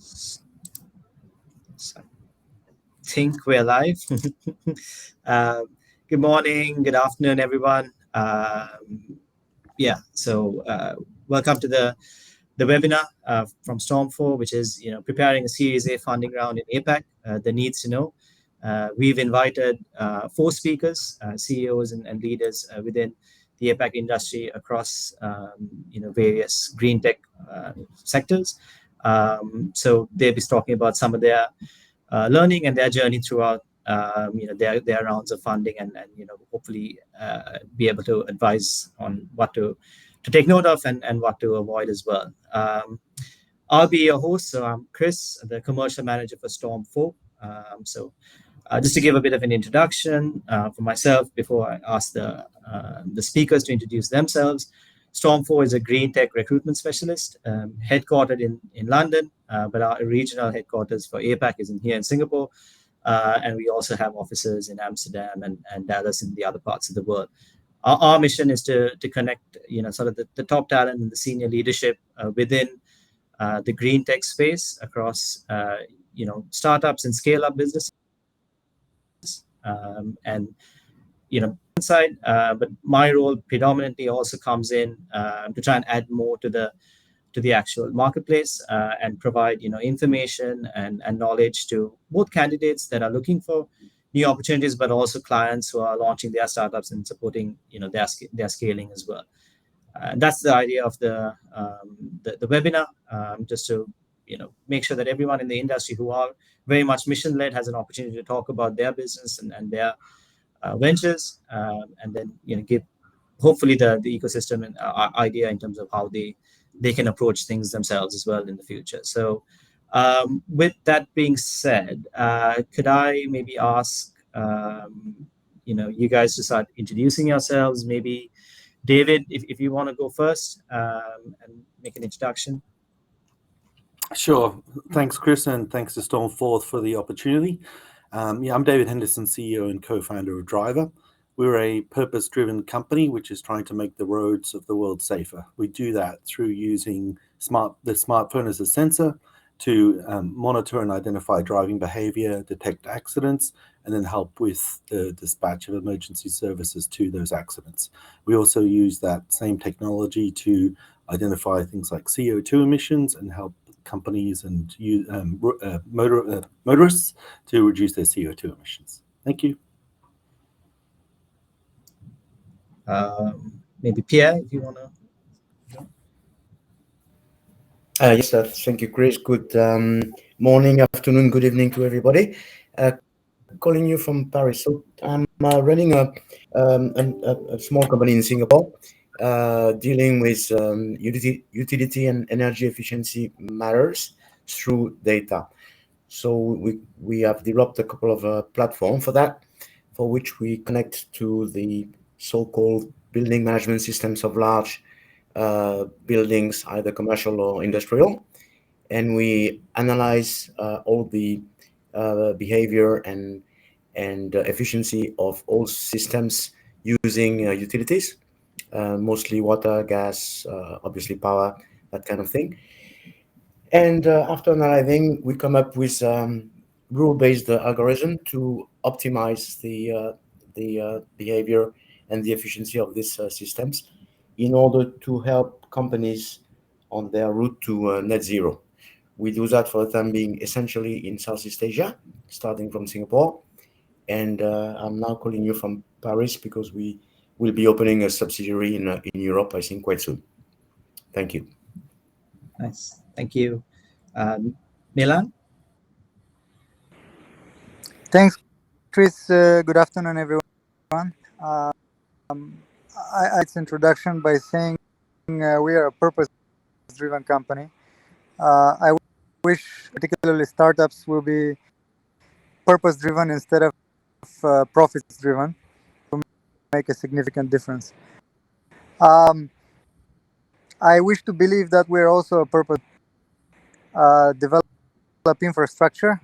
So, think we're live. uh, Good morning, good afternoon, everyone. Welcome to the webinar from Storm4, which is preparing a Series A funding round in APAC. The needs to know. We've invited 4 speakers, CEOs and leaders within the APAC industry across various green tech sectors. So they'll be talking about some of their learning and their journey throughout their rounds of funding, and hopefully be able to advise on what to take note of and what to avoid as well. I'll be your host. So I'm Chris, the commercial manager for Storm4. Just to give a bit of an introduction for myself before I ask the speakers to introduce themselves. Storm4 is a green tech recruitment specialist, headquartered in London, but our regional headquarters for APAC is here in Singapore, and we also have offices in Amsterdam and Dallas in the other parts of the world. Our mission is to connect, sort of the top talent and the senior leadership within the green tech space across, startups and scale-up businesses, and inside. But my role predominantly also comes in to try and add more to the actual marketplace and provide information and knowledge to both candidates that are looking for new opportunities, but also clients who are launching their startups and supporting their scaling as well. That's the idea of the webinar, just to make sure that everyone in the industry who are very much mission led has an opportunity to talk about their business and their ventures, and then give hopefully the ecosystem and idea in terms of how they can approach things themselves as well in the future. So with that being said, could I maybe ask you guys to start introducing yourselves? Maybe David, if you want to go first and make an introduction. Sure. Thanks, Chris, and thanks to Storm4 for the opportunity. I'm David Henderson, CEO and co-founder of Driver. We're a purpose-driven company which is trying to make the roads of the world safer. We do that through using the smartphone as a sensor to monitor and identify driving behavior, detect accidents, and then help with the dispatch of emergency services to those accidents. We also use that same technology to identify things like CO2 emissions and help companies and motorists to reduce their CO2 emissions. Thank you. Maybe Pierre, if you want to. Yes, thank you, Chris. Good morning, afternoon, good evening to everybody. Calling you from Paris. So I'm running a small company in Singapore, dealing with utility and energy efficiency matters through data. So we have developed a couple of platforms for that, for which we connect to the so-called building management systems of large buildings, either commercial or industrial, and we analyze all the behavior and efficiency of all systems using utilities, mostly water, gas, obviously power, that kind of thing. And after analyzing, we come up with rule-based algorithm to optimize the behavior and the efficiency of these systems in order to help companies on their route to net zero. We do that for the time being essentially in Southeast Asia, starting from Singapore. And I'm now calling you from Paris because we will be opening a subsidiary in Europe, I think, quite soon. Thank you. Nice. Thank you. Milan? Thanks, Chris. Good afternoon, everyone. It's introduction by saying we are a purpose-driven company. I wish particularly startups will be purpose-driven instead of profits-driven to make a significant difference. I wish to believe that we're also a purpose develop infrastructure.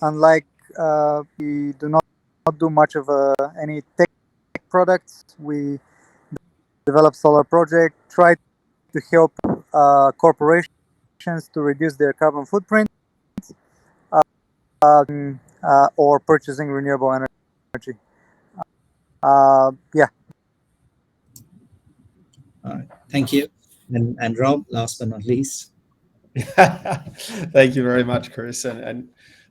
Unlike we do not do much of any tech products. We develop solar project, try to help corporations to reduce their carbon footprint, or purchasing renewable energy. Yeah. All right. Thank you. And Rob, last but not least. Thank you very much, Chris. And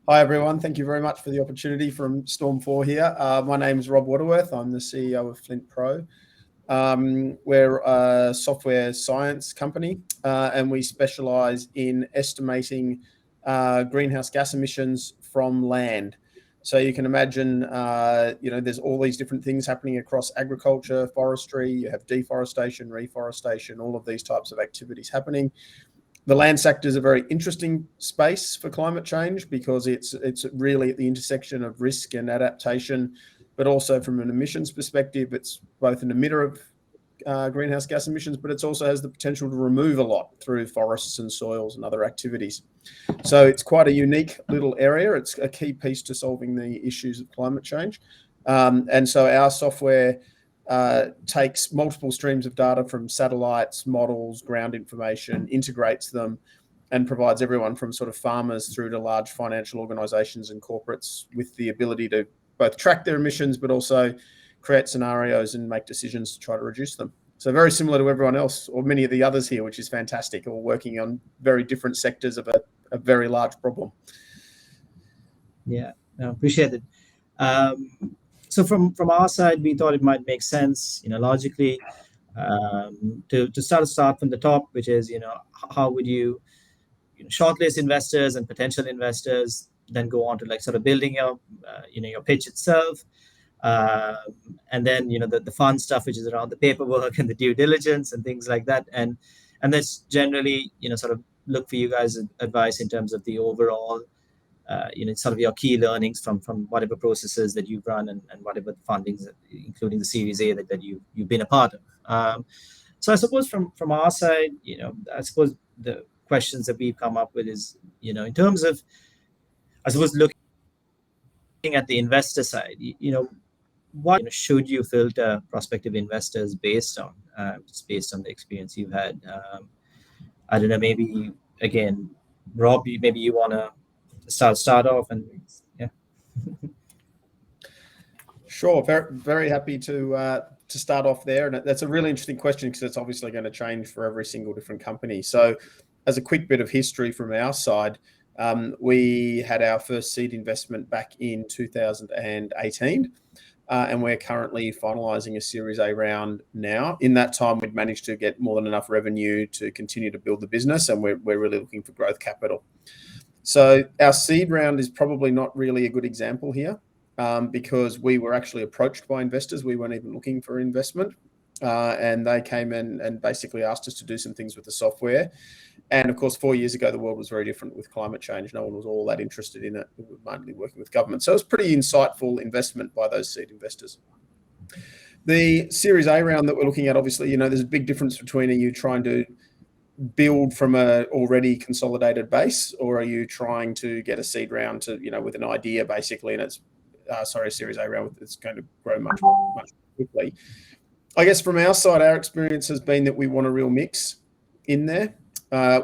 hi, everyone. Thank you very much for the opportunity from Storm 4 here. My name is Rob Waterworth. I'm the CEO of Flint Pro. We're a software science company, and we specialize in estimating greenhouse gas emissions from land. So you can imagine, there's all these different things happening across agriculture, forestry, you have deforestation, reforestation, all of these types of activities happening. The land sector is a very interesting space for climate change because it's really at the intersection of risk and adaptation, but also from an emissions perspective, it's both an emitter of greenhouse gas emissions, but it also has the potential to remove a lot through forests and soils and other activities. So it's quite a unique little area. It's a key piece to solving the issues of climate change. And so our software takes multiple streams of data from satellites, models, ground information, integrates them, and provides everyone from sort of farmers through to large financial organizations and corporates with the ability to both track their emissions, but also create scenarios and make decisions to try to reduce them. So very similar to everyone else, or many of the others here, which is fantastic, all working on very different sectors of a very large problem. Yeah, no, appreciate it. So from our side, we thought it might make sense, logically, to start from the top, which is, how would you, shortlist investors and potential investors, then go on to like sort of building your pitch itself, and then the fun stuff, which is around the paperwork and the due diligence and things like that, and that's generally sort of look for you guys' advice in terms of the overall. Sort of your key learnings from whatever processes that you've run and whatever fundings, including the Series A that you've been a part of. So I suppose from our side, I suppose the questions that we've come up with is, in terms of, I suppose, looking at the investor side, what should you filter prospective investors based on, just based on the experience you've had? I don't know, maybe again, Rob, maybe you want to start off and yeah. Sure, very, very happy to start off there, and that's a really interesting question because it's obviously going to change for every single different company. So, as a quick bit of history from our side, we had our first seed investment back in 2018, and we're currently finalising a Series A round now. In that time, we'd managed to get more than enough revenue to continue to build the business, and we're really looking for growth capital. So our seed round is probably not really a good example here, because we were actually approached by investors. We weren't even looking for investment, and they came in and basically asked us to do some things with the software. And of course, 4 years ago, the world was very different with climate change. No one was all that interested in it. We were mainly working with government. So it was pretty insightful investment by those seed investors. The Series A round that we're looking at, obviously, there's a big difference between, are you trying to build from a already consolidated base, or are you trying to get a seed round to, with an idea basically, and it's, a Series A round that's going to grow much quickly. I guess from our side, our experience has been that we want a real mix in there.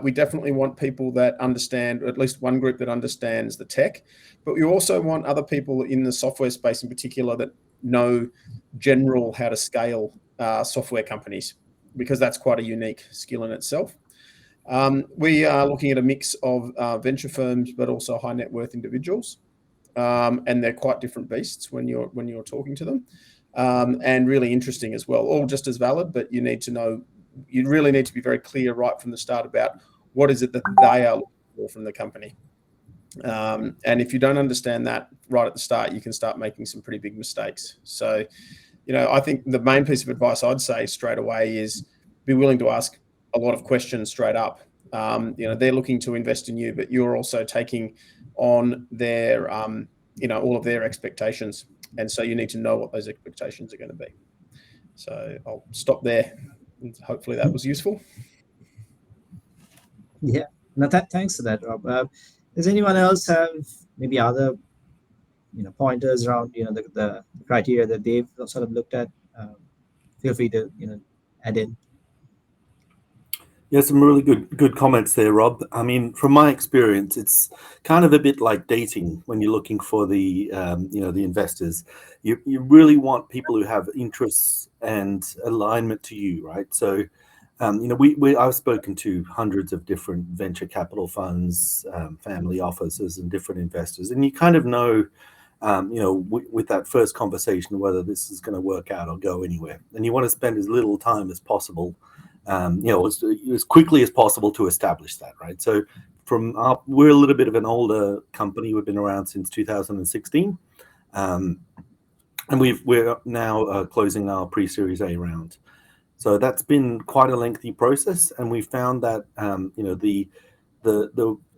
We definitely want people that understand, or at least one group that understands the tech, but we also want other people in the software space in particular that know general how to scale software companies, because that's quite a unique skill in itself. We are looking at a mix of venture firms, but also high net worth individuals, and they're quite different beasts when you're talking to them, and really interesting as well. All just as valid, but you really need to be very clear right from the start about what is it that they are looking for from the company. And if you don't understand that right at the start, you can start making some pretty big mistakes. So, I think the main piece of advice I'd say straight away is be willing to ask a lot of questions straight up. They're looking to invest in you, but you're also taking on their, all of their expectations. And so you need to know what those expectations are going to be. So I'll stop there. Hopefully that was useful. Yeah, no, thanks for that, Rob. Does anyone else have maybe other, pointers around, the criteria that they've sort of looked at? Feel free to, add in. Yeah, some really good comments there, Rob. I mean, from my experience, it's kind of a bit like dating when you're looking for the the investors. You really want people who have interests and alignment to you, right? So, I've spoken to hundreds of different venture capital funds, family offices, and different investors, and you kind of know, with that first conversation whether this is going to work out or go anywhere, and you want to spend as little time as possible. As quickly as possible to establish that, right? So we're a little bit of an older company. We've been around since 2016, and we're now closing our pre-Series A round. So that's been quite a lengthy process, and we found that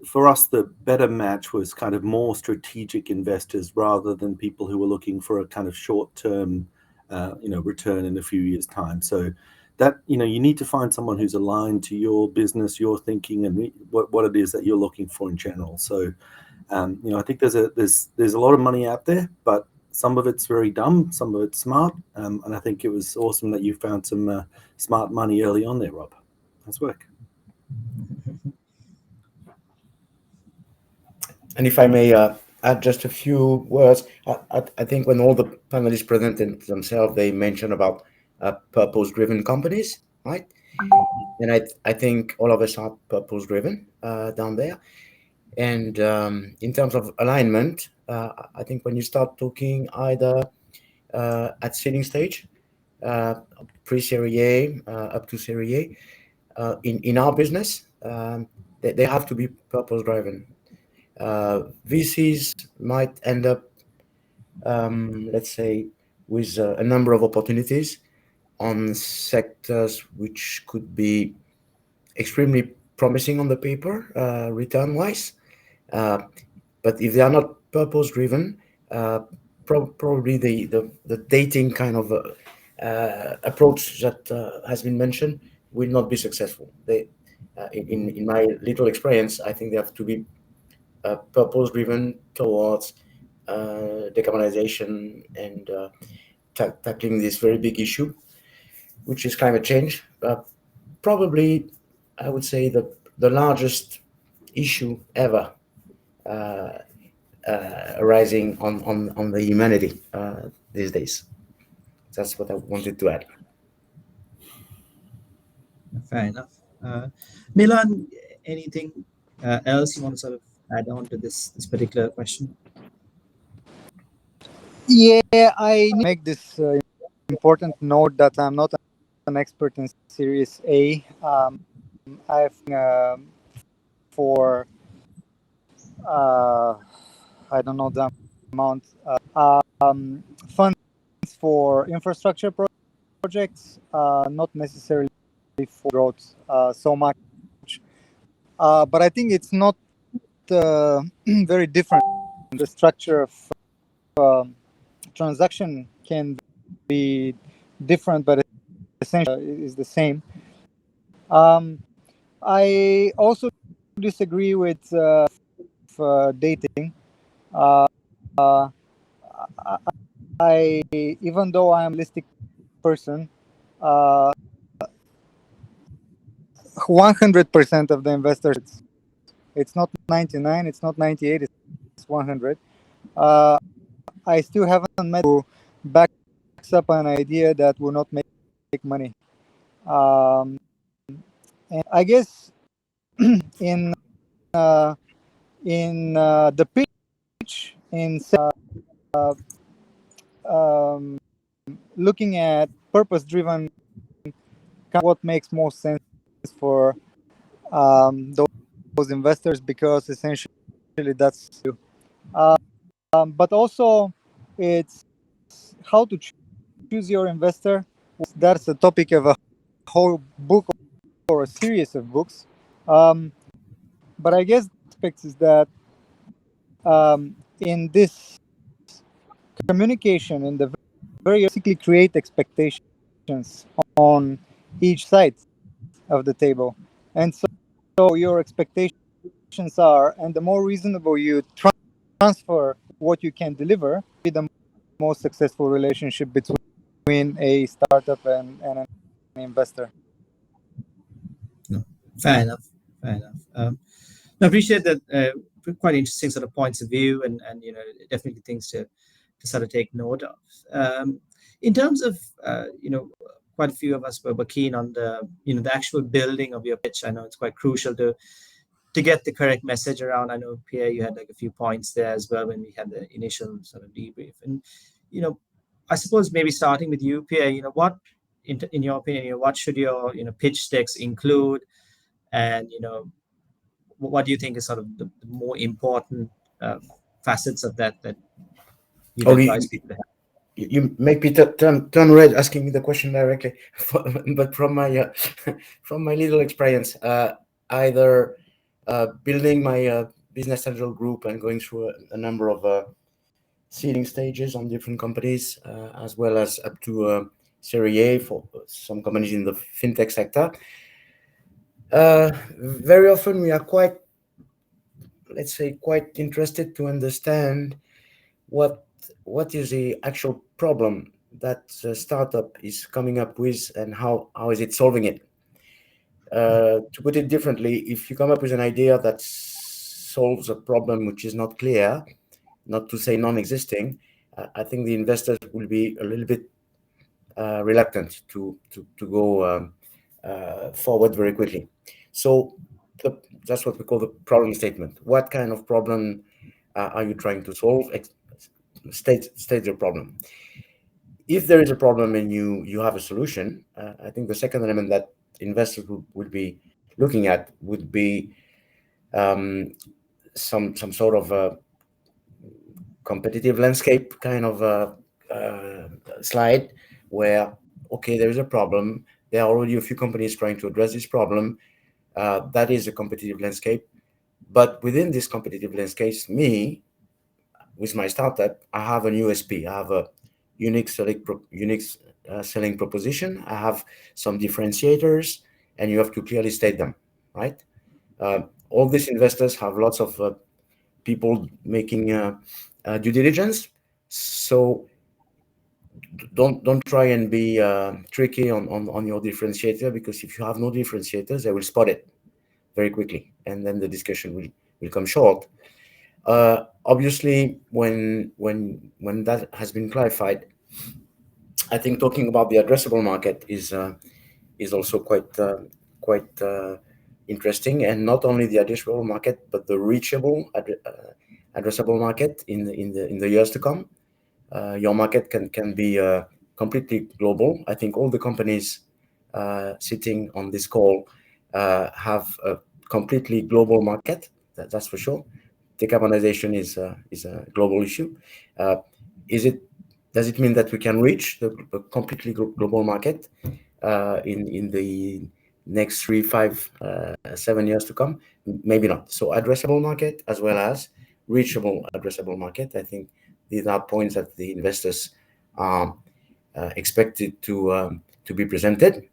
for us the better match was kind of more strategic investors rather than people who were looking for a kind of short-term return in a few years' time. So that you need to find someone who's aligned to your business, your thinking, and what it is that you're looking for in general. So I think there's a lot of money out there, but some of it's very dumb, some of it's smart, and I think it was awesome that you found some smart money early on there, Rob. Nice work. And if I may add just a few words, I think when all the panelists presented themselves, they mentioned about purpose-driven companies, right? And I think all of us are purpose-driven down there. And in terms of alignment, I think when you start talking either at seeding stage, pre-Series A up to Series A, in our business, they have to be purpose-driven. VCs might end up, let's say, with a number of opportunities on sectors which could be extremely promising on the paper, return-wise. But if they are not purpose-driven, probably the dating kind of approach that has been mentioned will not be successful. In my little experience, I think they have to be purpose-driven towards decarbonization and tackling this very big issue, which is climate change. Probably, I would say the largest issue ever arising on the humanity these days. That's what I wanted to add. Fair enough. Milan, anything else you want to sort of add on to this particular question? Yeah, I make this important note that I'm not an expert in Series A. I've for I don't know the amount funds for infrastructure projects, not necessarily for growth so much. But I think it's not very different. The structure of transaction can be different, but essentially is the same. I also disagree with dating. I even though I'm a realistic person, 100% of the investors, it's not 99, it's not 98, it's 100. I still haven't met who backs up an idea that will not make money. And I guess in the pitch, in looking at purpose-driven, what makes more sense for those investors, because essentially that's but also it's how to choose your investor. That's the topic of a whole book or a series of books. But I guess the aspect is that in this communication, in the very basically create expectations on each side of the table, and so your expectations are, and the more reasonable you transfer what you can deliver, be the most successful relationship between a startup and an investor. Fair enough. Fair enough. I appreciate that. Quite interesting sort of points of view, and definitely things to sort of take note of. In terms of quite a few of us were keen on the actual building of your pitch. I know it's quite crucial to get the correct message around. I know, Pierre, you had like a few points there as well when we had the initial sort of debrief. And I suppose maybe starting with you, Pierre, what in your opinion, what should your pitch decks include, and what do you think is sort of the more important facets of that you'd Or advise people to have? you make me turn red asking me the question directly, but from my from my little experience, either building my business angel group and going through a number of seeding stages on different companies, as well as up to Series A for some companies in the fintech sector. Very often we are quite interested to understand what is the actual problem that the startup is coming up with, and how is it solving it. To put it differently, if you come up with an idea that solves a problem which is not clear, not to say non-existing, I think the investors will be a little bit reluctant to go forward very quickly. So that's what we call the problem statement. What kind of problem are you trying to solve? State your problem. If there is a problem and you have a solution, I think the second element that investors would be looking at would be some sort of competitive landscape kind of slide where, okay, there is a problem. There are already a few companies trying to address this problem. That is a competitive landscape. But within this competitive landscape, with my startup, I have an USP. I have a unique selling proposition. I have some differentiators, and you have to clearly state them, right? All these investors have lots of people making due diligence. So don't try and be tricky on your differentiator, because if you have no differentiators, they will spot it very quickly, and then the discussion will come short. Obviously, when that has been clarified, I think talking about the addressable market is also quite interesting, and not only the addressable market, but the reachable addressable market in the years to come. Your market can be completely global. I think all the companies sitting on this call have a completely global market. That's for sure. Decarbonization is a global issue. Does it mean that we can reach the completely global market in the next 3, 5, 7 years to come? Maybe not. So addressable market as well as reachable addressable market. I think these are points that the investors are expected to be presented.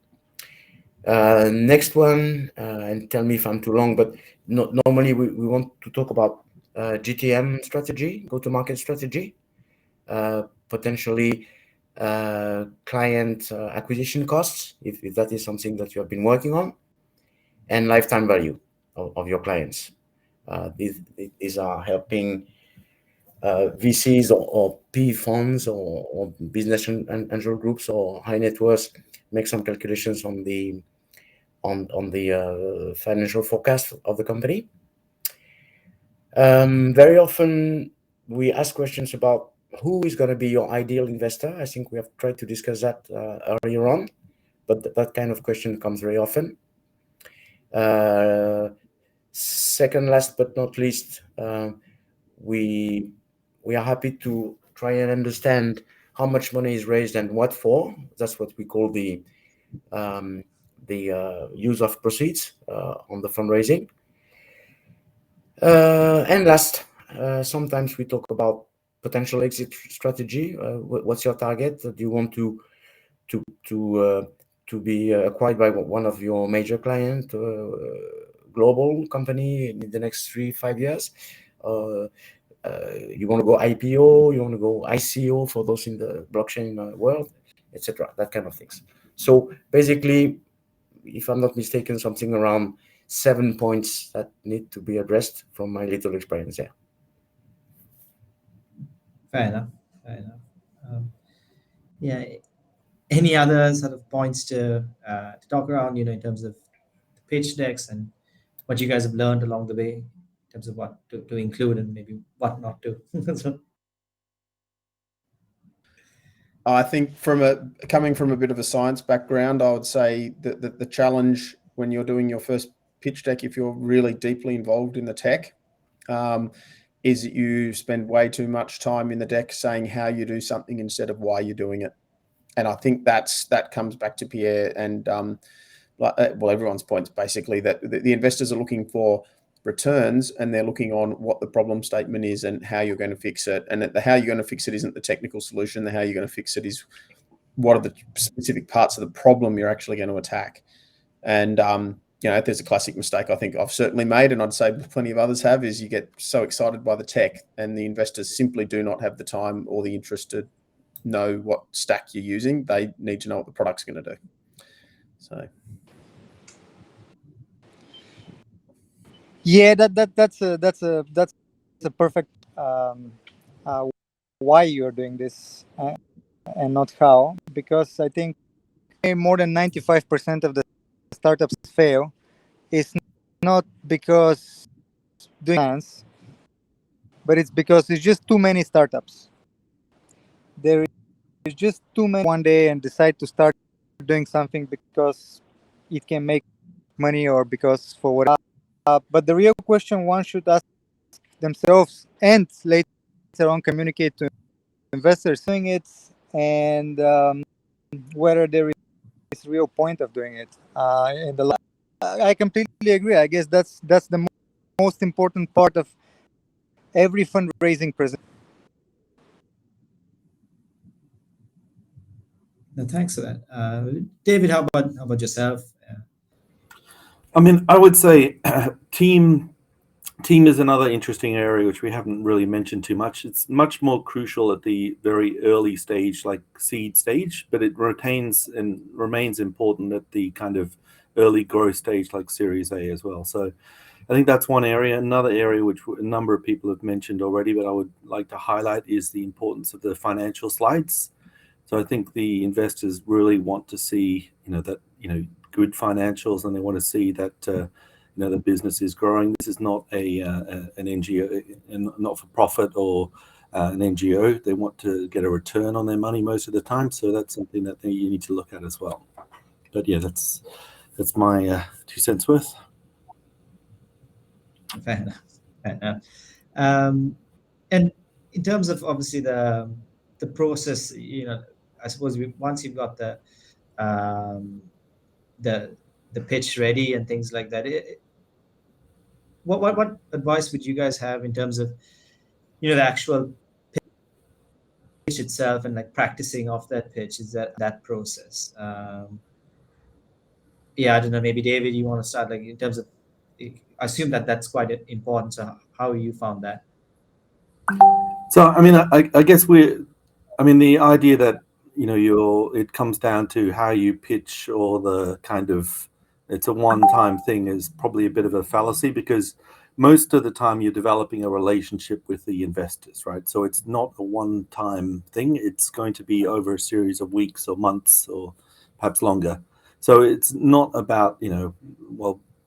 Next one, and tell me if I'm too long, but normally we want to talk about GTM strategy, go-to-market strategy, potentially client acquisition costs, if that is something that you have been working on, and lifetime value of your clients. These are helping VCs or P funds or business angel groups or high net worth make some calculations on the financial forecast of the company. Very often we ask questions about who is going to be your ideal investor. I think we have tried to discuss that earlier on, but that kind of question comes very often. Second, last but not least, we are happy to try and understand how much money is raised and what for. That's what we call the use of proceeds on the fundraising. And last, sometimes we talk about potential exit strategy. What's your target? Do you want to be acquired by one of your major client, global company in the next 3-5 years? You want to go IPO? You want to go ICO for those in the blockchain world, etc. That kind of things. So basically, if I'm not mistaken, something around 7 points that need to be addressed from my little experience there. Fair enough. Fair enough. Yeah. Any other sort of points to talk around, in terms of the pitch decks and what you guys have learned along the way in terms of what to include and maybe what not to? So, I think coming from a bit of a science background, I would say that the challenge when you're doing your first pitch deck, if you're really deeply involved in the tech, is that you spend way too much time in the deck saying how you do something instead of why you're doing it. And I think that comes back to Pierre and everyone's points, basically, that the investors are looking for returns and they're looking on what the problem statement is and how you're going to fix it. And the how you're going to fix it isn't the technical solution. The how you're going to fix it is what are the specific parts of the problem you're actually going to attack. And there's a classic mistake I think I've certainly made, and I'd say plenty of others have, is you get so excited by the tech and the investors simply do not have the time or the interest to know what stack you're using. They need to know what the product's going to do. So Yeah, that's a perfect why you're doing this and not how, because I think more than 95% of the startups fail is not because doing plans, but it's because there's just too many startups. There is just too many one day and decide to start doing something because it can make money or because for whatever. But the real question one should ask themselves and later on communicate to investors doing it, and whether there is real point of doing it. I completely agree. I guess that's the most important part of every fundraising presentation. no, thanks for that. David, how about yourself? I mean, I would say team is another interesting area which we haven't really mentioned too much. It's much more crucial at the very early stage, like seed stage, but it remains important at the kind of early growth stage, like Series A as well. So I think that's one area. Another area which a number of people have mentioned already, but I would like to highlight, is the importance of the financial slides. So I think the investors really want to see, good financials, and they want to see that the business is growing. This is not an NGO, not for profit, or an NGO. They want to get a return on their money most of the time, so that's something that you need to look at as well. But yeah, that's my 2 cents worth. Fair enough. Fair enough. And in terms of obviously the process, I suppose once you've got the pitch ready and things like that, what advice would you guys have in terms of the actual pitch itself and like practicing off that pitch? Is that process? I don't know. Maybe David, you want to start, like in terms of. I assume that's quite important. So how you found that? So I mean, I guess the idea that it comes down to how you pitch, or the kind of it's a one-time thing, is probably a bit of a fallacy, because most of the time you're developing a relationship with the investors, right? So it's not a one-time thing. It's going to be over a series of weeks or months or perhaps longer. So it's not about,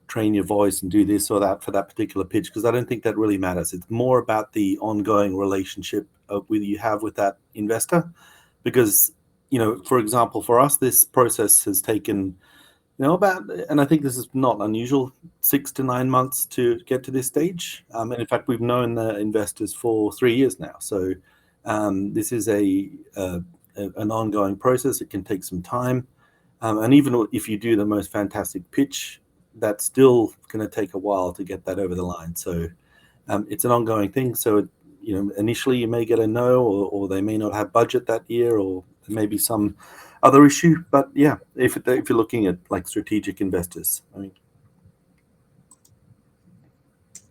train your voice and do this or that for that particular pitch, because I don't think that really matters. It's more about the ongoing relationship you have with that investor, because, for example, for us, this process has taken, and I think this is not unusual, 6 to 9 months to get to this stage. And in fact, we've known the investors for 3 years now. So this is an ongoing process. It can take some time. And even if you do the most fantastic pitch, that's still going to take a while to get that over the line. So it's an ongoing thing. So, initially you may get a no, or they may not have budget that year, or there may be some other issue. But yeah, if you're looking at like strategic investors, I mean.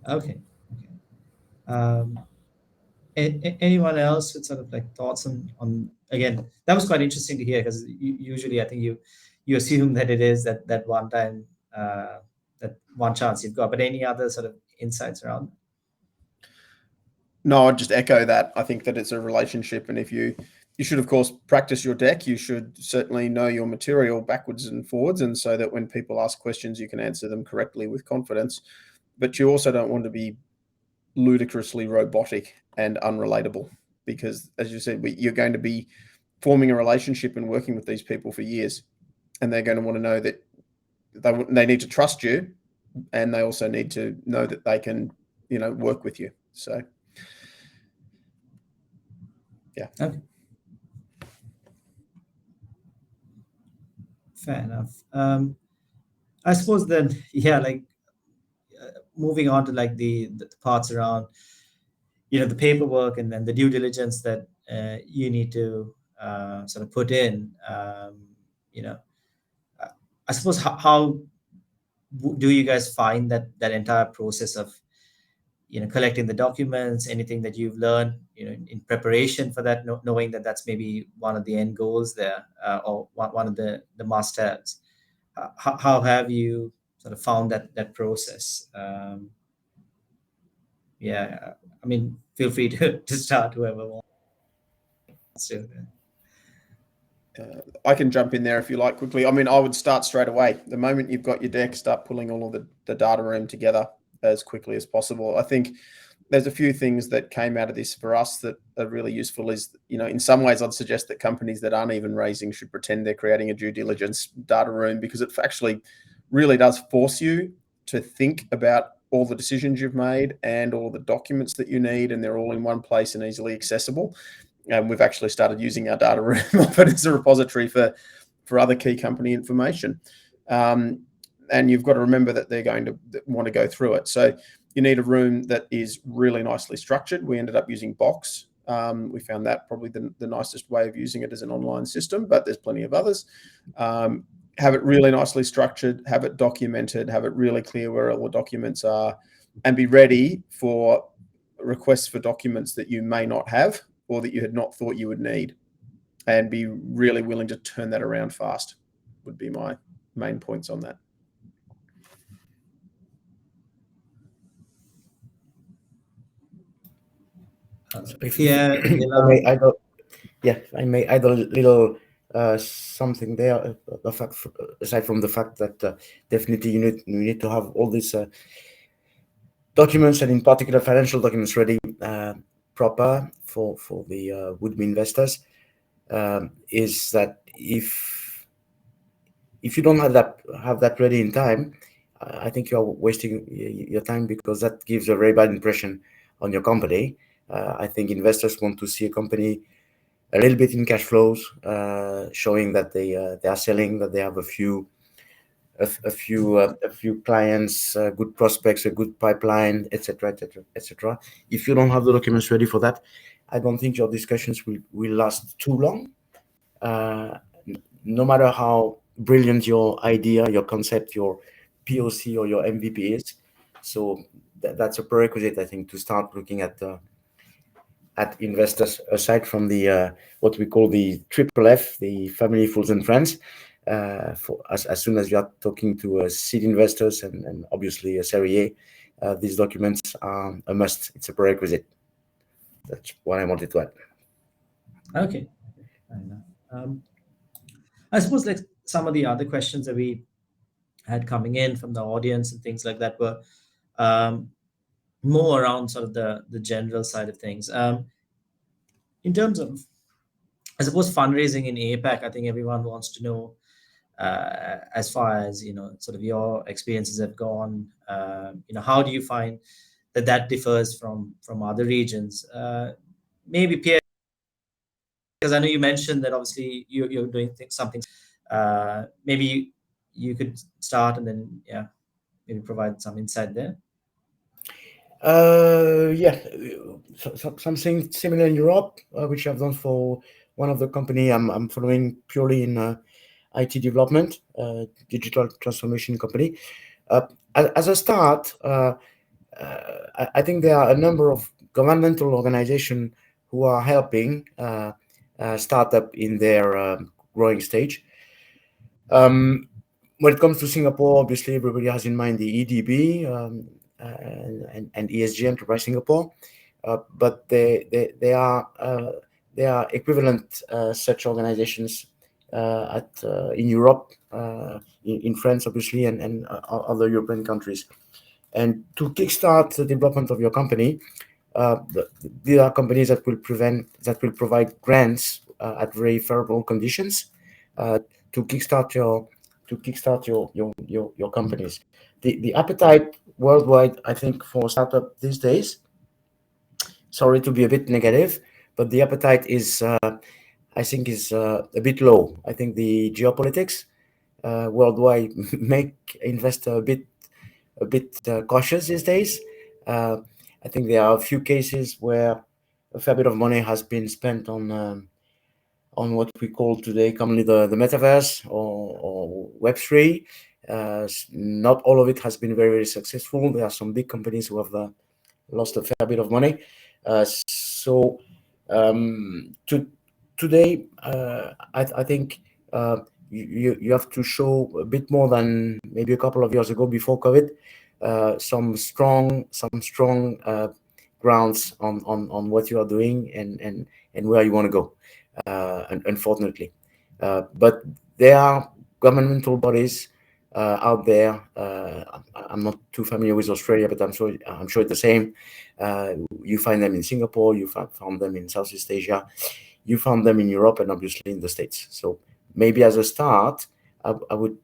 Okay. Anyone else with sort of like thoughts on again, that was quite interesting to hear, because usually I think you you assume that it is that one time, that one chance you've got. But any other sort of insights around? No, I'd just echo that. I think that it's a relationship, and if you should, of course, practice your deck. You should certainly know your material backwards and forwards, and so that when people ask questions, you can answer them correctly with confidence. But you also don't want to be ludicrously robotic and unrelatable, because, as you said, you're going to be forming a relationship and working with these people for years, and they're going to want to know that they need to trust you, and they also need to know that they can, work with you. So, yeah. Okay. Fair enough. I suppose then, moving on to like the parts around, the paperwork and then the due diligence that you need to sort of put in. I suppose how do you guys find that entire process of collecting the documents, anything that you've learned in preparation for that, knowing that that's maybe one of the end goals there, or one of the must-haves? How have you sort of found that process? I mean, feel free to start, whoever wants to. I can jump in there if you like quickly. I mean, I would start straight away. The moment you've got your deck, start pulling all of the data room together as quickly as possible. I think there's a few things that came out of this for us that are really useful. Is, in some ways I'd suggest that companies that aren't even raising should pretend they're creating a due diligence data room, because it actually really does force you to think about all the decisions you've made and all the documents that you need, and they're all in one place and easily accessible. And we've actually started using our data room often as a repository for other key company information. And you've got to remember that they're going to want to go through it. So you need a room that is really nicely structured. We ended up using Box. We found that probably the nicest way of using it as an online system, but there's plenty of others. Have it really nicely structured, have it documented, have it really clear where all the documents are, and be ready for requests for documents that you may not have or that you had not thought you would need, and be really willing to turn that around fast, would be my main points on that. I may add a little something there. Aside from the fact that definitely you need to have all these documents, and in particular financial documents, ready proper for the would-be investors, is that if you don't have that ready in time, I think you are wasting your time, because that gives a very bad impression on your company. I think investors want to see a company a little bit in cash flows, showing that they are selling, that they have a few clients, good prospects, a good pipeline, etc., etc., etc. If you don't have the documents ready for that, I don't think your discussions will last too long. No matter how brilliant your idea, your concept, your POC or your MVP is. So that's a prerequisite, I think, to start looking at investors, aside from the what we call the triple F, the family, fools, and friends. As soon as you are talking to seed investors and obviously a Series A, these documents are a must. It's a prerequisite. That's what I wanted to add. Okay. I suppose like some of the other questions that we had coming in from the audience and things like that were more around sort of the general side of things. In terms of, I suppose, fundraising in APAC, I think everyone wants to know, as far as sort of your experiences have gone. How do you find that differs from other regions? Maybe Pierre, because I know you mentioned that obviously you're doing something. Maybe you could start and then maybe provide some insight there. Something similar in Europe, which I've done for one of the company I'm following purely in IT development, digital transformation company. As a start, I think there are a number of governmental organizations who are helping startup in their growing stage. When it comes to Singapore, obviously everybody has in mind the EDB and ESG Enterprise Singapore, but they are equivalent such organizations in Europe, in France, obviously, and other European countries. And to kickstart the development of your company, these are companies that will provide grants at very favorable conditions to kickstart your companies. The appetite worldwide, I think, for startup these days, sorry to be a bit negative, but the appetite is I think is a bit low. I think the geopolitics worldwide make investor a bit cautious these days. I think there are a few cases where a fair bit of money has been spent on what we call today commonly the metaverse or Web3. Not all of it has been very, very successful. There are some big companies who have lost a fair bit of money. Today, I think you have to show a bit more than maybe a couple of years ago before COVID, some strong grounds on what you are doing and where you want to go. Unfortunately, but there are governmental bodies out there. I'm not too familiar with Australia, but I'm sure it's the same. You find them in Singapore, you found them in Southeast Asia, you found them in Europe, and obviously in the States. So maybe as a start, I would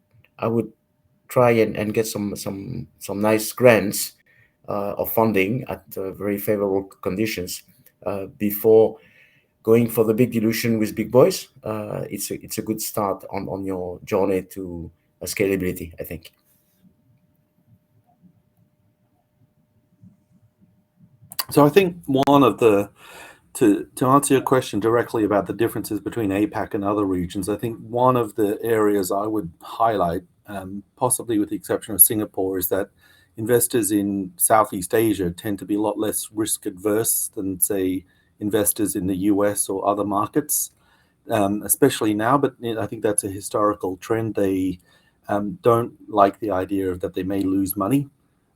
try and get some nice grants of funding at very favorable conditions before going for the big dilution with big boys. It's a good start on your journey to scalability, I think. So I think one of the to answer your question directly about the differences between APAC and other regions, I think one of the areas I would highlight, possibly with the exception of Singapore, is that investors in Southeast Asia tend to be a lot less risk adverse than, say, investors in the US or other markets, especially now. But I think that's a historical trend. They don't like the idea of that they may lose money.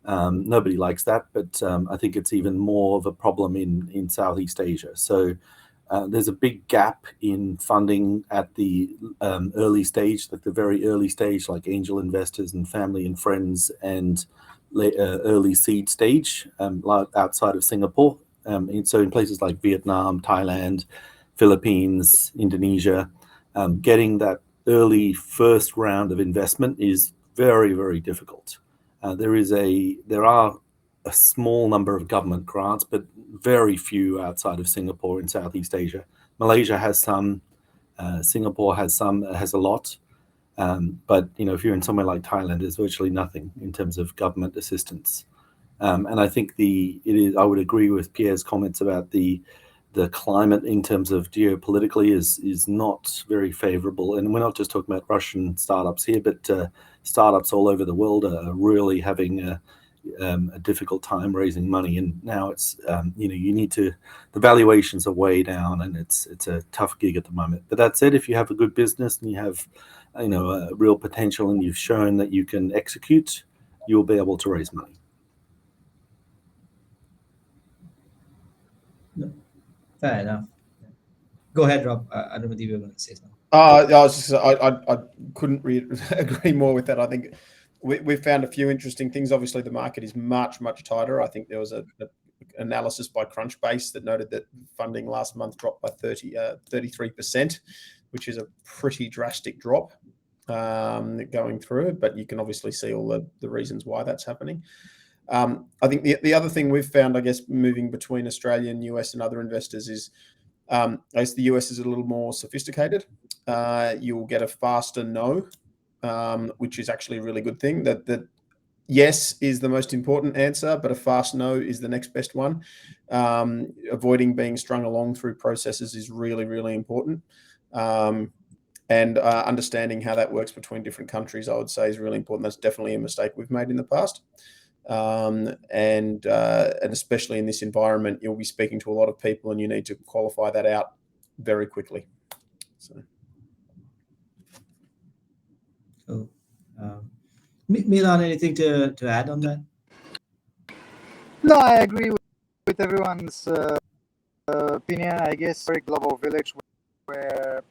Nobody likes that, but I think it's even more of a problem in Southeast Asia. So there's a big gap in funding at the early stage, like the very early stage, like angel investors and family and friends, and early seed stage outside of Singapore. And so in places like Vietnam, Thailand, Philippines, Indonesia, getting that early first round of investment is very, very difficult. There are a small number of government grants, but very few outside of Singapore in Southeast Asia. Malaysia has some, Singapore has some, has a lot. But if you're in somewhere like Thailand, there's virtually nothing in terms of government assistance. And I think I would agree with Pierre's comments about the climate in terms of geopolitically is not very favorable. And we're not just talking about Russian startups here, but startups all over the world are really having a difficult time raising money. And now it's you need to, the valuations are way down, and it's a tough gig at the moment. But that said, if you have a good business and you have a real potential and you've shown that you can execute, you'll be able to raise money. Fair enough. Go ahead, Rob. I don't know if you were going to say something. I couldn't agree more with that. I think we've found a few interesting things. Obviously, the market is much, much tighter. I think there was an analysis by Crunchbase that noted that funding last month dropped by 33%, which is a pretty drastic drop going through. But you can obviously see all the reasons why that's happening. I think the other thing we've found, I guess, moving between Australia and US and other investors is, I guess the US is a little more sophisticated. You'll get a faster no, which is actually a really good thing. That yes is the most important answer, but a fast no is the next best one. Avoiding being strung along through processes is really, really important. And understanding how that works between different countries, I would say, is really important. That's definitely a mistake we've made in the past. And especially in this environment, you'll be speaking to a lot of people, and you need to qualify that out very quickly. So. Milan, anything to add on that? No, I agree with everyone's opinion. I guess very global village where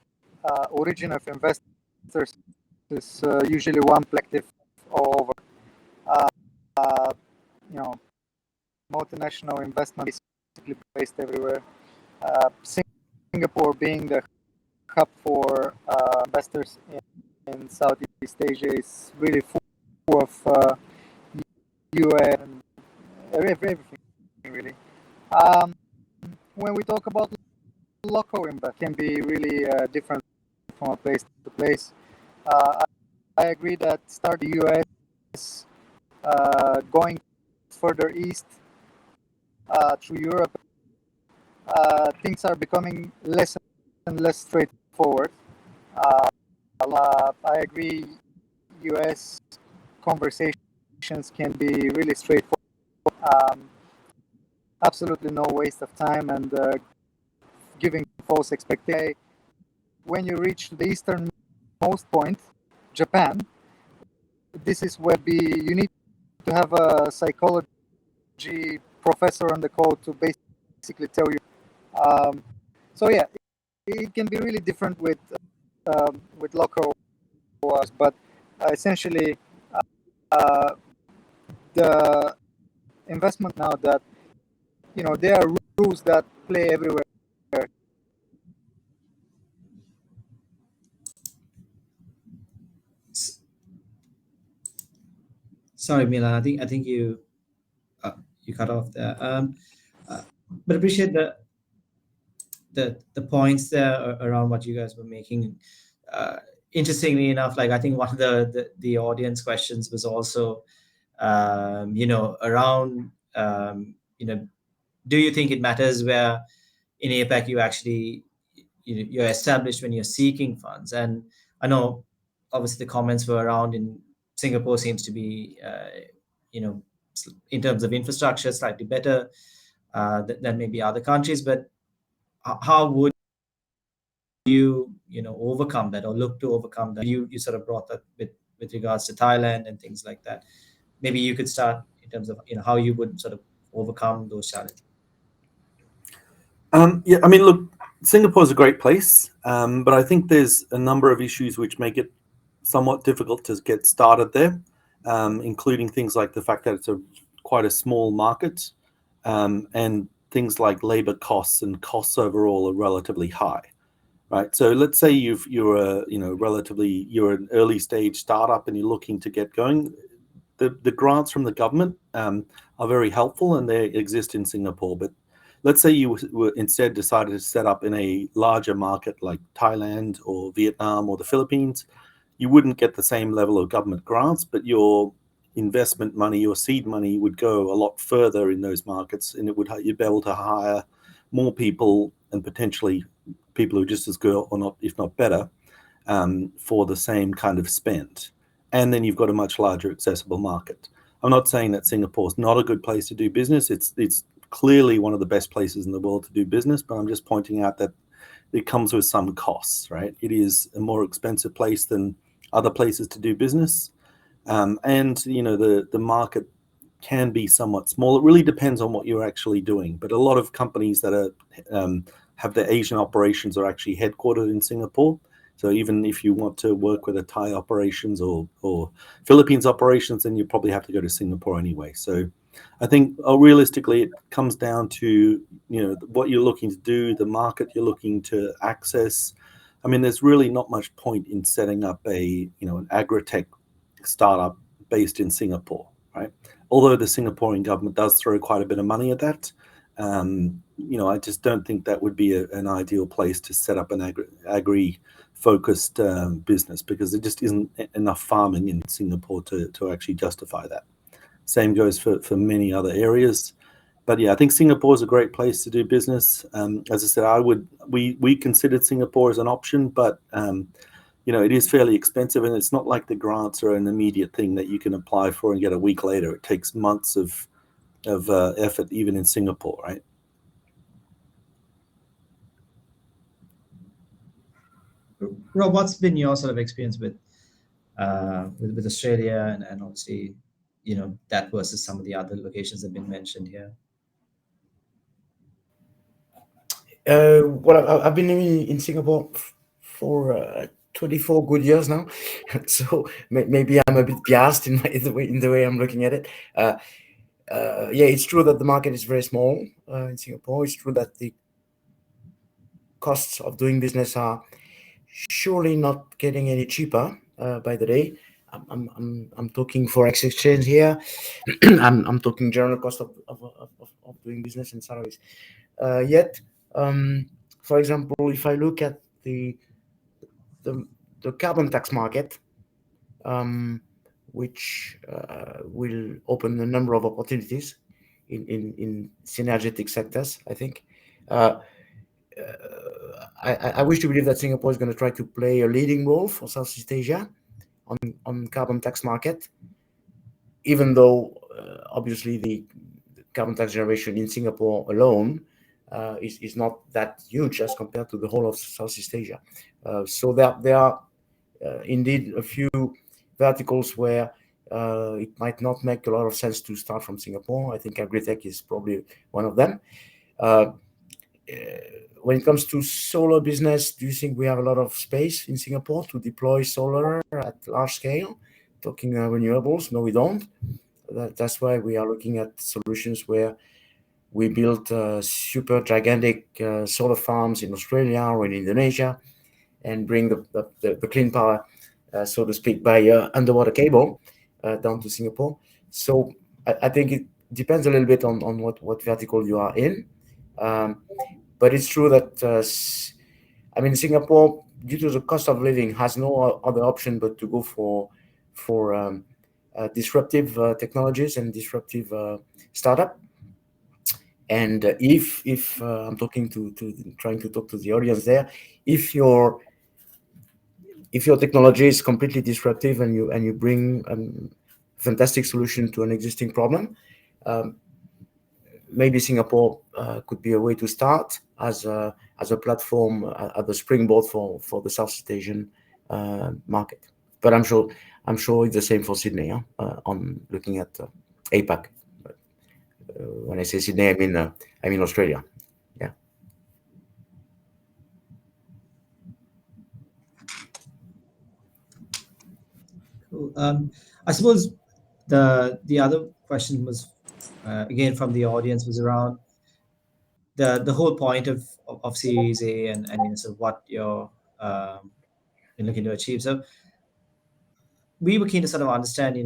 origin of investors is usually one collective all over. You know, multinational investment basically based everywhere. Singapore being the hub for investors in Southeast Asia is really full of UN and everything really. When we talk about local impact, can be really different from a place to place. I agree that start the US, going further east through Europe, things are becoming less and less straightforward. Uh, I agree, US conversations can be really straightforward. Absolutely no waste of time and giving false expectations. When you reach the easternmost point, Japan, this is where you need to have a psychology professor on the call to basically tell you. So yeah, it can be really different with local ones, but essentially the investment now that there are rules that play everywhere. Sorry, Milan. I think you cut off there. But appreciate the points there around what you guys were making. Interestingly enough, like I think one of the audience questions was also, around, do you think it matters where in APAC you actually you're established when you're seeking funds? And I know obviously the comments were around in Singapore seems to be, in terms of infrastructure, slightly better than maybe other countries. But how would you overcome that or look to overcome that? You sort of brought that with regards to Thailand and things like that. Maybe you could start in terms of how you would sort of overcome those challenges. Yeah, I mean, look, Singapore's a great place, but I think there's a number of issues which make it somewhat difficult to get started there, including things like the fact that it's quite a small market, and things like labor costs and costs overall are relatively high, right? So let's say you're an early stage startup and you're looking to get going. The grants from the government are very helpful and they exist in Singapore, but let's say you were instead decided to set up in a larger market like Thailand or Vietnam or the Philippines, you wouldn't get the same level of government grants, but your investment money, your seed money would go a lot further in those markets, and you'd be able to hire more people and potentially people who are just as good or not, if not better, for the same kind of spend. And then you've got a much larger accessible market. I'm not saying that Singapore's not a good place to do business. It's clearly one of the best places in the world to do business, but I'm just pointing out that it comes with some costs, right? It is a more expensive place than other places to do business. And the market can be somewhat small. It really depends on what you're actually doing. But a lot of companies that have their Asian operations are actually headquartered in Singapore. So even if you want to work with a Thai operations or Philippines operations, then you probably have to go to Singapore anyway. So I think realistically, it comes down to what you're looking to do, the market you're looking to access. I mean, there's really not much point in setting up an agri-tech startup based in Singapore, right? Although the Singaporean government does throw quite a bit of money at that, I just don't think that would be an ideal place to set up an agri-focused business, because there just isn't enough farming in Singapore to actually justify that. Same goes for many other areas. But yeah, I think Singapore is a great place to do business. As I said, we considered Singapore as an option, but it is fairly expensive, and it's not like the grants are an immediate thing that you can apply for and get a week later. It takes months of effort, even in Singapore, right? Rob, what's been your sort of experience with with Australia and obviously, that versus some of the other locations that have been mentioned here? Well, I've been living in Singapore for 24 good years now, so maybe I'm a bit biased in the way I'm looking at it. Yeah, it's true that the market is very small in Singapore. It's true that the costs of doing business are surely not getting any cheaper by the day. I'm talking forex exchange here. I'm talking general cost of doing business and salaries. Yet, for example, if I look at the carbon tax market, which will open a number of opportunities in synergetic sectors, I think. I wish to believe that Singapore is going to try to play a leading role for Southeast Asia on carbon tax market, even though obviously the carbon tax generation in Singapore alone is not that huge as compared to the whole of Southeast Asia. So there are indeed a few verticals where it might not make a lot of sense to start from Singapore. I think agri-tech is probably one of them. When it comes to solar business, do you think we have a lot of space in Singapore to deploy solar at large scale? Talking renewables, no, we don't. That's why we are looking at solutions where we build super gigantic solar farms in Australia or in Indonesia and bring the clean power, so to speak, by underwater cable down to Singapore. So I think it depends a little bit on what vertical you are in. But it's true that, Singapore, due to the cost of living, has no other option but to go for disruptive technologies and disruptive startup. And if I'm trying to talk to the audience there, if your technology is completely disruptive and you bring a fantastic solution to an existing problem, maybe Singapore could be a way to start as a platform, as a springboard for the Southeast Asian market. But I'm sure it's the same for Sydney. On looking at APAC. When I say Sydney, I mean Australia. Yeah. Cool. I suppose the other question was again from the audience was around the whole point of Series A and sort of what you're looking to achieve. So we were keen to sort of understand,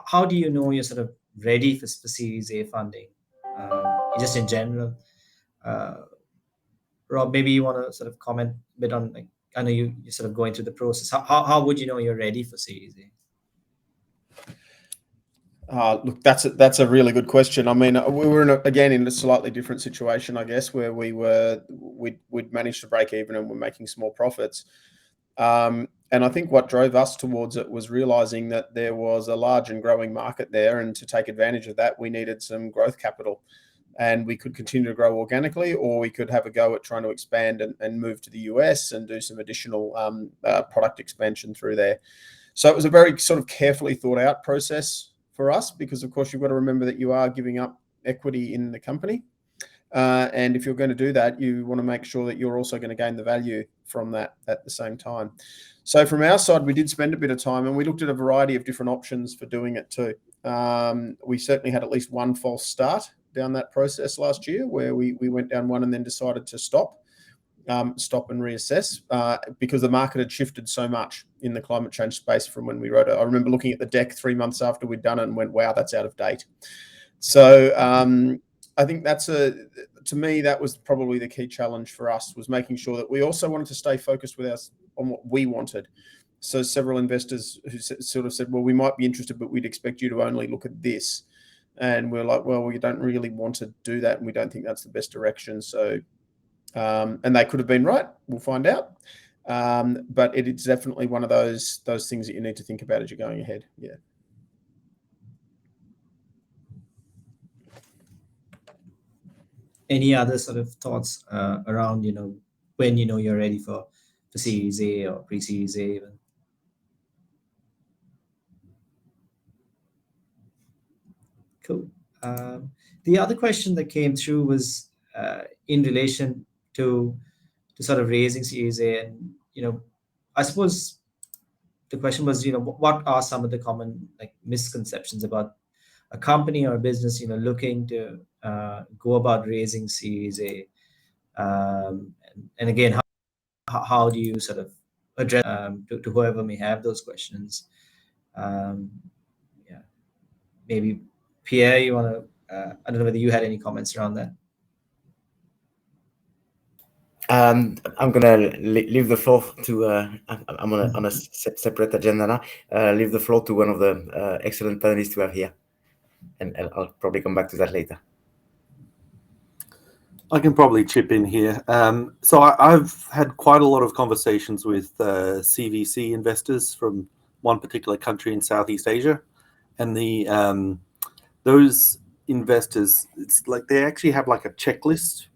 how do you know you're sort of ready for Series A funding, just in general. Rob, maybe you want to sort of comment a bit on, like, I know you're sort of going through the process. How would you know you're ready for Series A? Look, that's a really good question. I mean, we were in a slightly different situation, I guess, where we'd managed to break even and we're making small profits. And I think what drove us towards it was realizing that there was a large and growing market there, and to take advantage of that, we needed some growth capital. And we could continue to grow organically, or we could have a go at trying to expand and move to the US and do some additional product expansion through there. So it was a very sort of carefully thought out process for us, because of course you've got to remember that you are giving up equity in the company. And if you're going to do that, you want to make sure that you're also going to gain the value from that at the same time. So from our side, we did spend a bit of time and we looked at a variety of different options for doing it too. We certainly had at least one false start down that process last year, where we went down one and then decided to stop and reassess because the market had shifted so much in the climate change space from when we wrote it. I remember looking at the deck 3 months after we'd done it and went, wow, that's out of date. So I think to me, that was probably the key challenge for us, was making sure that we also wanted to stay focused with us on what we wanted. So several investors who sort of said, well, we might be interested, but we'd expect you to only look at this. And we're like, well, we don't really want to do that, and we don't think that's the best direction. So, and they could have been right. We'll find out. But it's definitely one of those things that you need to think about as you're going ahead. Yeah. Any other sort of thoughts around, when you're ready for Series A or pre-Series A even? Cool. The other question that came through was in relation to sort of raising Series A, and I suppose the question was, what are some of the common like misconceptions about a company or a business, looking to go about raising Series A, and again, how do you sort of address to whoever may have those questions? Yeah, maybe Pierre, you want to? I don't know whether you had any comments around that. I'm gonna leave the floor to. I'm on a separate agenda now. Leave the floor to one of the excellent panelists we have here, and I'll probably come back to that later. I can probably chip in here. So I've had quite a lot of conversations with CVC investors from one particular country in Southeast Asia, and those investors, it's like they actually have like a checklist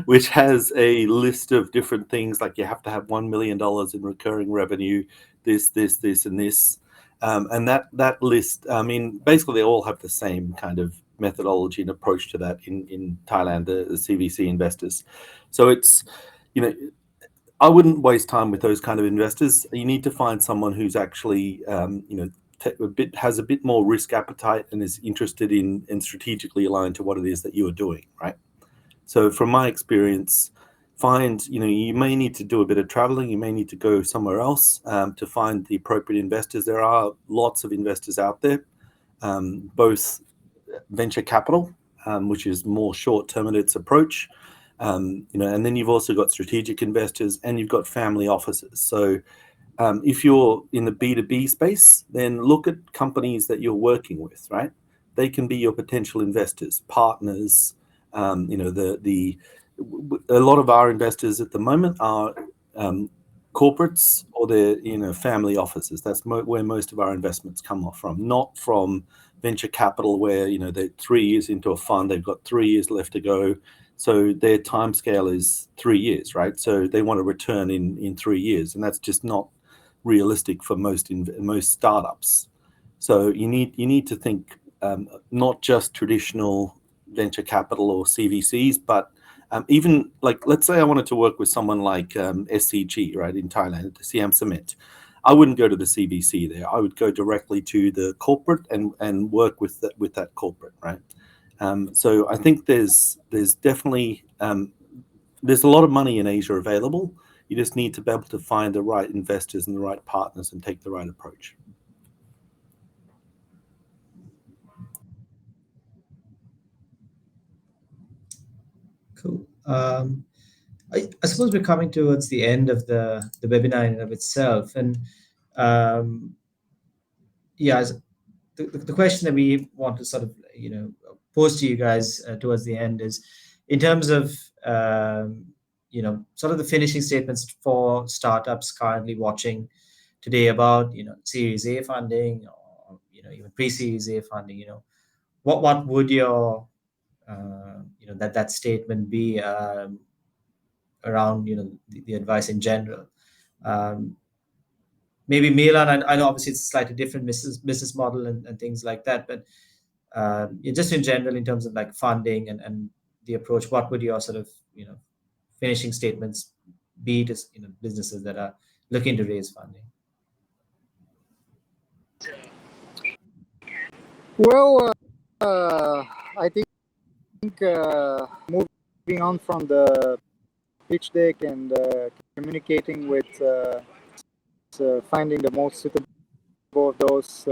which has a list of different things, like you have to have $1 million in recurring revenue, this, and this. And that list, I mean, basically they all have the same kind of methodology and approach to that in Thailand, the CVC investors. So it's, I wouldn't waste time with those kind of investors. You need to find someone who's actually, has a bit more risk appetite and is interested in and strategically aligned to what it is that you are doing, right? So from my experience, you may need to do a bit of traveling, you may need to go somewhere else to find the appropriate investors. There are lots of investors out there, both venture capital, which is more short-term in its approach, and then you've also got strategic investors and you've got family offices. So if you're in the B2B space, then look at companies that you're working with, right? They can be your potential investors, partners. A lot of our investors at the moment are corporates or they're family offices. That's where most of our investments come off from, not from venture capital where they're 3 years into a fund, they've got 3 years left to go. So their time scale is 3 years, right? So they want a return in 3 years, and that's just not realistic for most startups. So you need to think not just traditional venture capital or CVCs, but even like, let's say I wanted to work with someone like SCG, right, in Thailand, Siam Cement. I wouldn't go to the CVC there. I would go directly to the corporate and work with that corporate, right? So I think there's definitely there's a lot of money in Asia available. You just need to be able to find the right investors and the right partners and take the right approach. Cool. I suppose we're coming towards the end of the webinar in and of itself, and the question that we want to sort of pose to you guys towards the end is, in terms of sort of the finishing statements for startups currently watching today about Series A funding or even pre-Series A funding. What would your that statement be around the advice in general? Maybe Milan, I know obviously it's a slightly different business model and things like that, but just in general, in terms of like funding and the approach, what would your sort of finishing statements be to businesses that are looking to raise funding? Well, I think moving on from the pitch deck and communicating with finding the most suitable of those,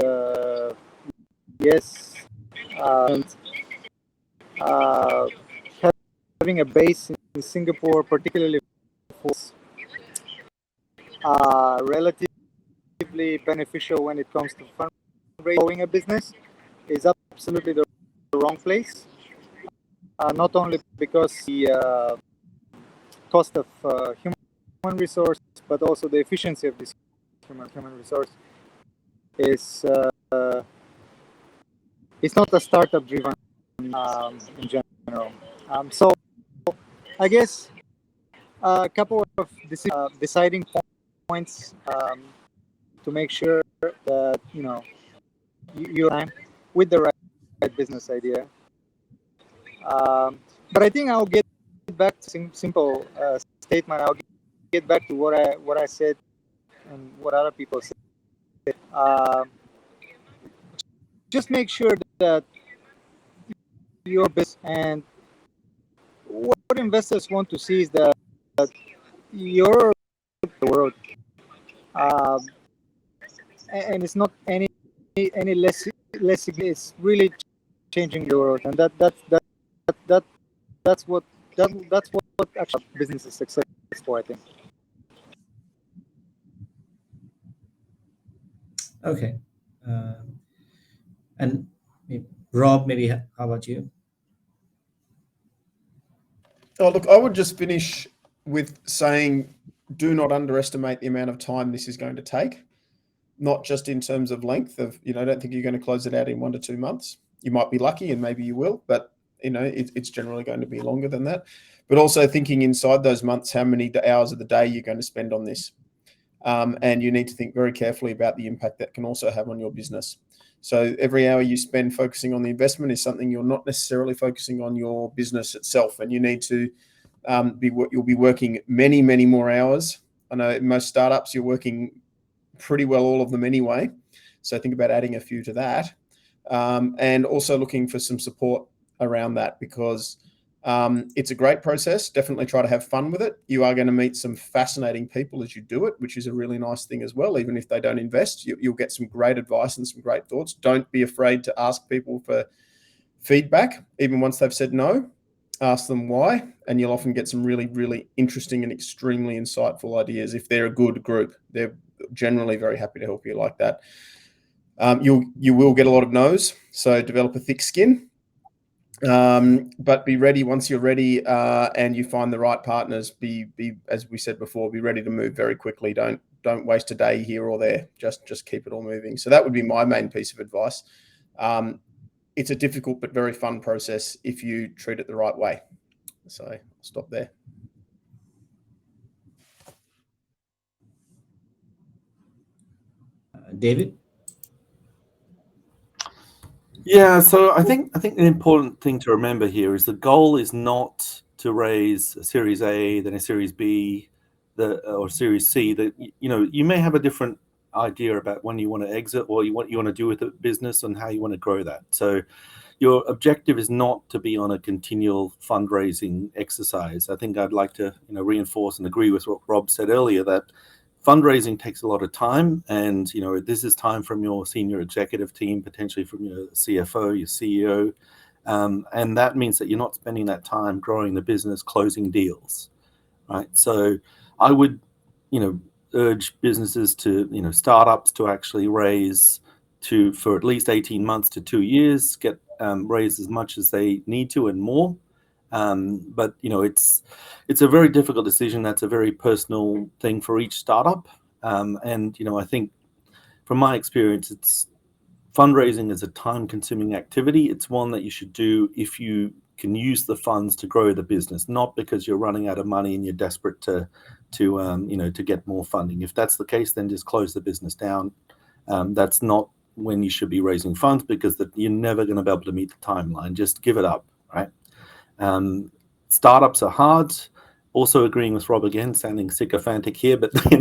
yes, and having a base in Singapore, particularly for relatively beneficial when it comes to fundraising a business, is absolutely the wrong place. Not only because the cost of human resource, but also the efficiency of this human resource is it's not a startup driven in general. So I guess a couple of deciding points to make sure that you're with the right business idea. But I think I'll get back to simple statement. I'll get back to what I said and what other people said. Just make sure that your business and what investors want to see is that you're the world, and it's not any less. It's really changing the world, and that's what actual business is successful, I think. Okay. And Rob, maybe how about you? Oh, look, I would just finish with saying, do not underestimate the amount of time this is going to take. Not just in terms of length of, I don't think you're going to close it out in 1 to 2 months. You might be lucky and maybe you will, but it's generally going to be longer than that. But also thinking inside those months, how many hours of the day you're going to spend on this. And you need to think very carefully about the impact that can also have on your business. So every hour you spend focusing on the investment is something you're not necessarily focusing on your business itself. And you need to you'll be working many, many more hours. I know in most startups, you're working pretty well all of them anyway. So think about adding a few to that. And also looking for some support around that, because it's a great process. Definitely try to have fun with it. You are going to meet some fascinating people as you do it, which is a really nice thing as well. Even if they don't invest, you'll get some great advice and some great thoughts. Don't be afraid to ask people for feedback. Even once they've said no, ask them why, and you'll often get some really, really interesting and extremely insightful ideas. If they're a good group, they're generally very happy to help you like that. You will get a lot of no's, so develop a thick skin. But be ready once you're ready, and you find the right partners. Be as we said before, be ready to move very quickly. Don't waste a day here or there. Just keep it all moving. So that would be my main piece of advice. It's a difficult but very fun process if you treat it the right way. So I'll stop there. David? Yeah, so I think an important thing to remember here is the goal is not to raise a Series A, then a Series B, or Series C. That you may have a different idea about when you want to exit or what you want to do with the business and how you want to grow that. So your objective is not to be on a continual fundraising exercise. I think I'd like to reinforce and agree with what Rob said earlier, that fundraising takes a lot of time, and this is time from your senior executive team, potentially from your CFO, your CEO, and that means that you're not spending that time growing the business, closing deals, right? So I would urge businesses to startups to actually raise for at least 18 months to 2 years, get raise as much as they need to and more. But it's a very difficult decision. That's a very personal thing for each startup. And I think from my experience, fundraising is a time-consuming activity. It's one that you should do if you can use the funds to grow the business, not because you're running out of money and you're desperate to get more funding. If that's the case, then just close the business down. That's not when you should be raising funds, because you're never going to be able to meet the timeline. Just give it up, right? Startups are hard. Also agreeing with Rob again, sounding sycophantic here, but you're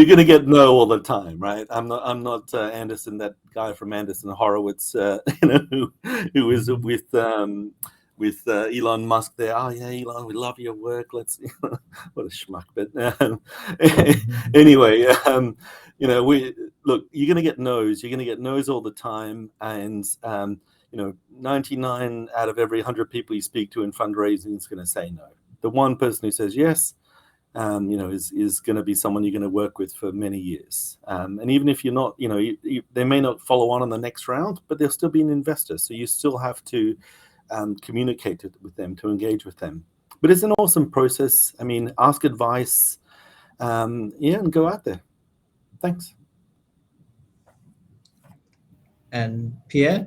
going to get no all the time, right? I'm not Anderson, that guy from Anderson Horowitz, who is with Elon Musk there. Oh yeah, Elon, we love your work. Let's what a schmuck. But anyway, you're going to get no's. You're going to get no's all the time, and 99 out of every 100 people you speak to in fundraising is going to say no. The one person who says yes, is going to be someone you're going to work with for many years. And even if you're not, they may not follow on the next round, but they'll still be an investor. So you still have to communicate with them, to engage with them. But it's an awesome process. I mean, ask advice, and go out there. Thanks. And Pierre?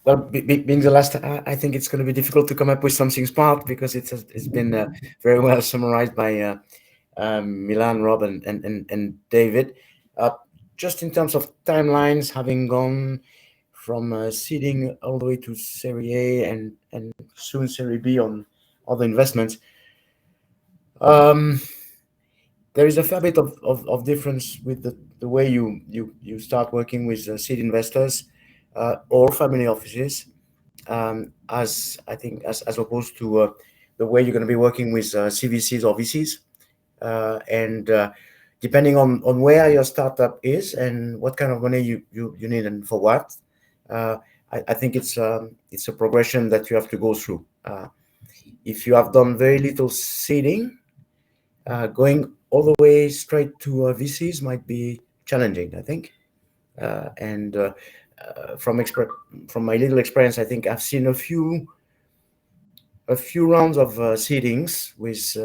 Well, being the last, I think it's going to be difficult to come up with something smart, because it's been very well summarized by Milan, Rob, and David. just in terms of timelines, having gone from seeding all the way to Series A and soon Series B on other investments, there is a fair bit of difference with the way you start working with seed investors or family offices, as I think as opposed to the way you're going to be working with CVCs or VCs, and depending on where your startup is and what kind of money you need and for what, I think it's a progression that you have to go through. If you have done very little seeding, going all the way straight to VCs might be challenging, I think. And from my little experience, I think I've seen a few rounds of seedings with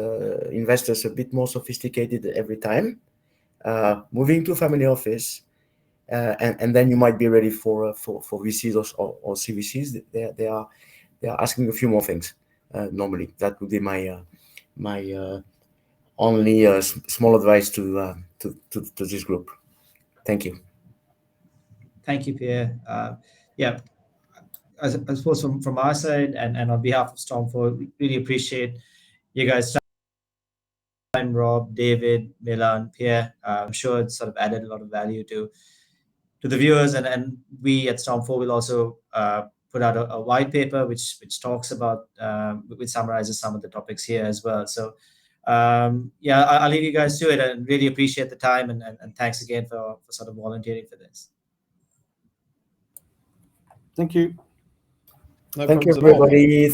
investors a bit more sophisticated every time, moving to family office, and then you might be ready for VCs or CVCs. They are asking a few more things normally. That would be my only small advice to this group. Thank you. Thank you, Pierre. Yeah, I suppose from our side and on behalf of Storm4, we really appreciate you guys' time, Rob, David, Milan, Pierre. I'm sure it's sort of added a lot of value to the viewers, and we at Storm4 will also put out a white paper which talks about which summarizes some of the topics here as well. So yeah, I'll leave you guys to it, and really appreciate the time, and thanks again for sort of volunteering for this. Thank you. No Thank you, problems at all. everybody.